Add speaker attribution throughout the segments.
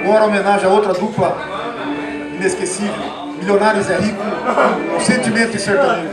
Speaker 1: Agora, homenagem a outra dupla inesquecível, Milionários é Rico, o Sentimento e Sertanejo.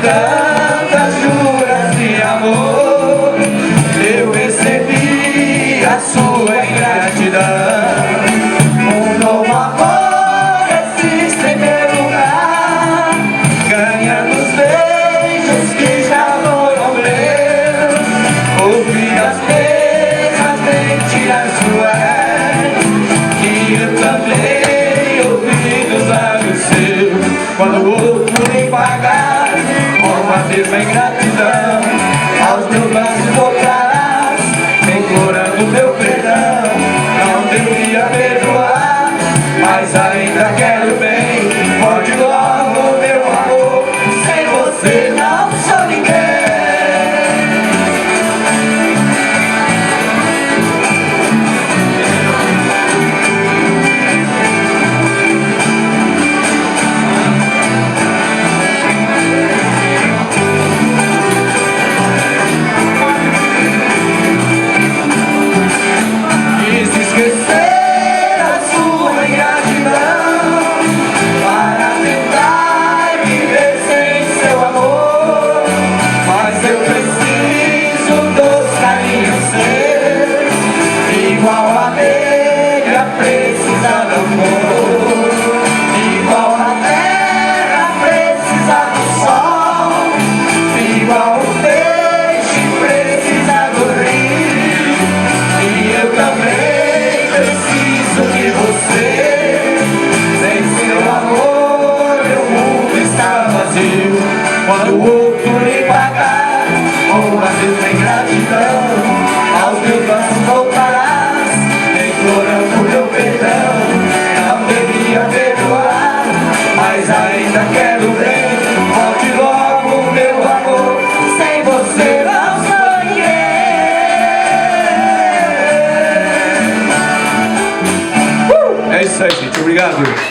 Speaker 2: Tantas juras de amor, eu recebi a sua ingratidão. Um novo amor existe em meu lugar, ganhando os beijos que já foram meus. Ouvi as mesmas mentiras suas que eu também ouvi dos lábios seus. Quando o outro nem pagar a mesma ingratidão, aos meus braços voltarás, implorando meu perdão. Não deveria perdoar, mas ainda quero bem, pode glória.